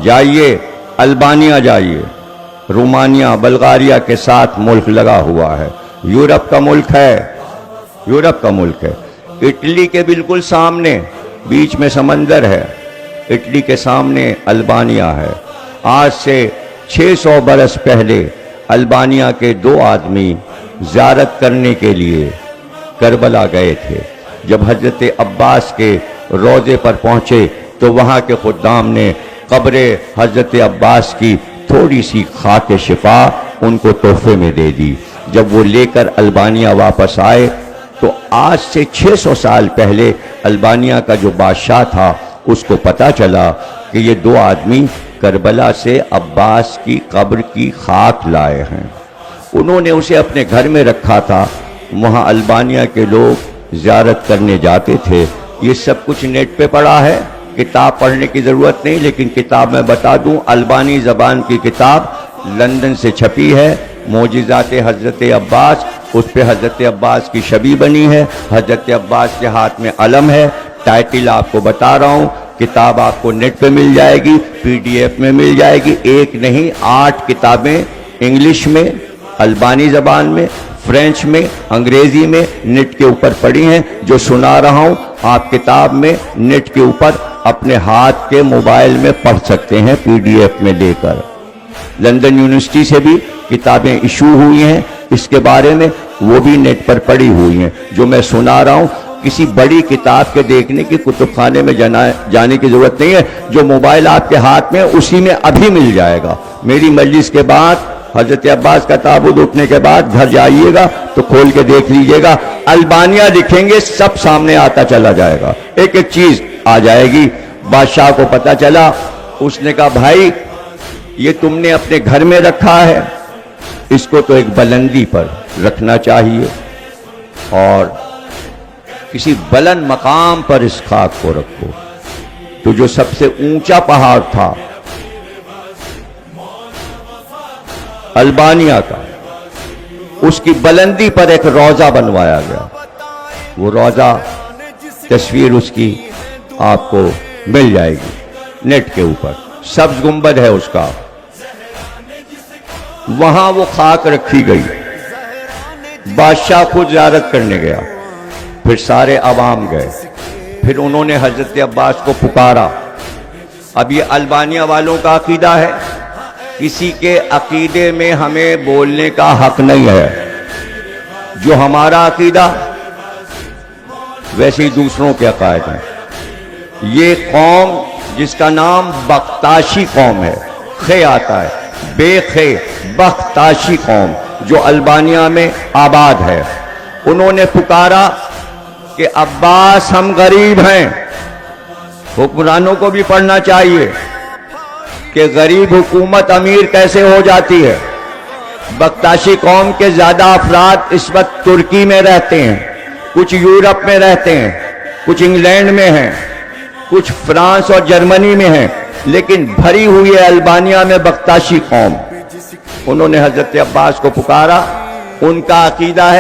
جائیے البانیہ جائیے، رومانیہ بلغاریہ کے ساتھ ملک لگا ہوا ہے، یورپ کا ملک ہے، یورپ کا ملک ہے۔ اٹلی کے بالکل سامنے بیچ میں سمندر ہے، اٹلی کے سامنے البانیہ ہے۔ آج سے 600 برس پہلے البانیہ کے 2 آدمی زیارت کرنے کے لیے کربلا گئے تھے۔ جب حضرت عباس کے روضے پر پہنچے تو وہاں کے خدام نے قبر حضرت عباس کی تھوڑی سی خاک شفا ان کو تحفے میں دے دی۔ جب وہ لے کر البانیہ واپس آئے تو آج سے 600 سال پہلے البانیہ کا جو بادشاہ تھا اس کو پتا چلا کہ یہ 2 آدمی کربلا سے عباس کی قبر کی خاک لائے ہیں۔ انہوں نے اسے اپنے گھر میں رکھا تھا، وہاں البانیہ کے لوگ زیارت کرنے جاتے تھے۔ یہ سب کچھ نیٹ پہ پڑا ہے، کتاب پڑھنے کی ضرورت نہیں، لیکن کتاب میں بتا دوں، البانی زبان کی کتاب لندن سے چھپی ہے، معجزات حضرت عباس، اس پہ حضرت عباس کی شبیہ بنی ہے، حضرت عباس کے ہاتھ میں علم ہے۔ ٹائٹل آپ کو بتا رہا ہوں، کتاب آپ کو نیٹ پہ مل جائے گی، PDF میں مل جائے گی، 1 نہیں 8 کتابیں انگلش میں، البانی زبان میں، فرینچ میں، انگریزی میں نیٹ کے اوپر پڑھی ہیں۔ جو سنا رہا ہوں آپ کتاب میں نیٹ کے اوپر اپنے ہاتھ کے موبائل میں پڑھ سکتے ہیں، PDF میں لے کر۔ لندن یونیورسٹی سے بھی کتابیں ایشو ہوئی ہیں اس کے بارے میں، وہ بھی نیٹ پر پڑھی ہوئی ہیں۔ جو میں سنا رہا ہوں کسی بڑی کتاب کے دیکھنے کی کتب خانے میں جانے کی ضرورت نہیں ہے، جو موبائل آپ کے ہاتھ میں اسی میں ابھی مل جائے گا۔ میری مجلس کے بعد حضرت عباس کا تابوت اٹھنے کے بعد گھر جائیے گا تو کھول کے دیکھ لیجئے گا، البانیہ لکھیں گے سب سامنے آتا چلا جائے گا، ایک ایک چیز آ جائے گی۔ بادشاہ کو پتا چلا، اس نے کہا بھائی یہ تم نے اپنے گھر میں رکھا ہے، اس کو تو ایک بلندی پر رکھنا چاہیے اور کسی بلند مقام پر اس خاک کو رکھو۔ تو جو سب سے اونچا پہاڑ تھا البانیہ کا، اس کی بلندی پر ایک روضہ بنوایا گیا۔ وہ روضہ تصویر اس کی آپ کو مل جائے گی نیٹ کے اوپر، سبز گنبد ہے اس کا، وہاں وہ خاک رکھی گئی۔ بادشاہ خود زیارت کرنے گیا، پھر سارے عوام گئے، پھر انہوں نے حضرت عباس کو پکارا۔ اب یہ البانیہ والوں کا عقیدہ ہے، کسی کے عقیدے میں ہمیں بولنے کا حق نہیں ہے۔ جو ہمارا عقیدہ ویسے ہی دوسروں کے عقائد ہیں۔ یہ قوم جس کا نام بختاشی قوم ہے، خے آتا ہے، بے خے، بختاشی قوم جو البانیہ میں آباد ہے، انہوں نے پکارا کہ عباس ہم غریب ہیں۔ حکمرانوں کو بھی پڑھنا چاہیے کہ غریب حکومت امیر کیسے ہو جاتی ہے۔ بختاشی قوم کے زیادہ افراد اس وقت ترکی میں رہتے ہیں، کچھ یورپ میں رہتے ہیں، کچھ انگلینڈ میں ہیں، کچھ فرانس اور جرمنی میں ہیں، لیکن بھری ہوئی ہے البانیہ میں بختاشی قوم۔ انہوں نے حضرت عباس کو پکارا، ان کا عقیدہ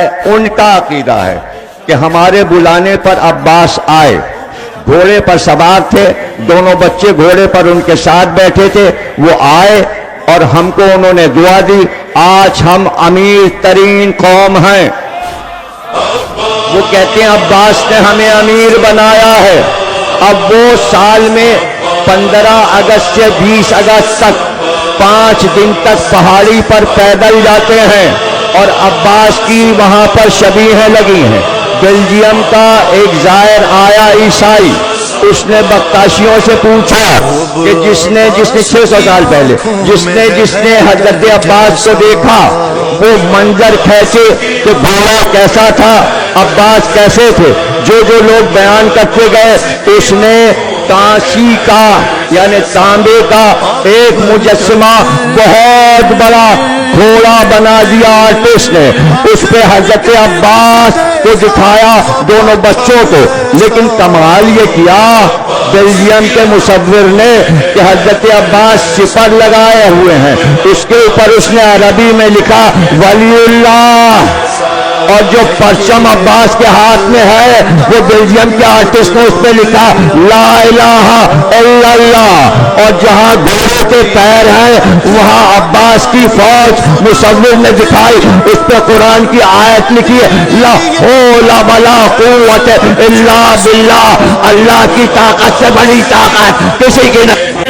ہے کہ ہمارے بلانے پر عباس آئے۔ گھوڑے پر سوار تھے، دونوں بچے گھوڑے پر ان کے ساتھ بیٹھے تھے، وہ آئے اور ہم کو انہوں نے دعا دی، آج ہم امیر ترین قوم ہیں۔ وہ کہتے ہیں عباس نے ہمیں امیر بنایا ہے۔ اب وہ سال میں 15 اگست سے 20 اگست تک 5 دن تک پہاڑی پر پیدل جاتے ہیں اور عباس کی وہاں پر شبیہیں لگی ہیں۔ بیلجیم کا ایک زائر آیا عیسائی، اس نے بختاشیوں سے پوچھا کہ جس نے 600 سال پہلے جس نے حضرت عباس کو دیکھا وہ منظر کھینچے کہ گھوڑا کیسا تھا، عباس کیسے تھے۔ جو لوگ بیان کرتے گئے، اس نے کانسی کا یعنی تانبے کا ایک مجسمہ بہت بڑا گھوڑا بنا دیا آرٹسٹ نے، اس پہ حضرت عباس کو دکھایا، دونوں بچوں کو۔ لیکن کمال یہ کیا بیلجیم کے مصور نے کہ حضرت عباس سپر لگائے ہوئے ہیں، اس کے اوپر اس نے عربی میں لکھا ولی اللہ اور جو پرچم عباس کے ہاتھ میں ہے وہ بیلجیم کے آرٹسٹ نے اس پہ لکھا لا الہ الا اللہ، اور جہاں گھوڑوں کے پیر ہیں وہاں عباس کی فوج مصور نے دکھائی، اس پہ قرآن کی آیت لکھی ہے لا حول ولا قوت الا باللہ، اللہ کی طاقت سے بڑی طاقت کسی کی نہیں۔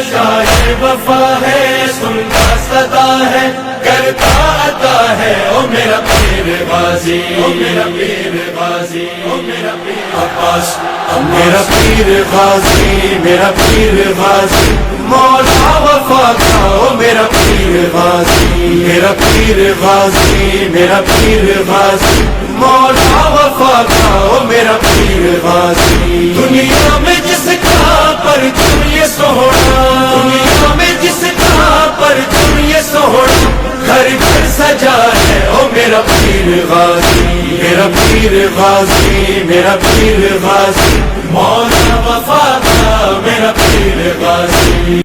وفا ہے سنتا صدا ہے کرتا عطا ہے او میرا پیر غازی، او میرا پیر غازی، او میرا پیر عباس، او میرا پیر غازی، میرا پیر غازی مولا وفا کا، او میرا پیر غازی، میرا پیر غازی، میرا پیر غازی مولا وفا کا، او میرا پیر غازی۔ دنیا میں جس کا پرچم یہ سوہنا، دنیا میں جس کا پرچم یہ سوہنا گھر گھر سجا ہے، او میرا پیر غازی، میرا پیر غازی، میرا پیر غازی مولا وفا کا، میرا پیر غازی۔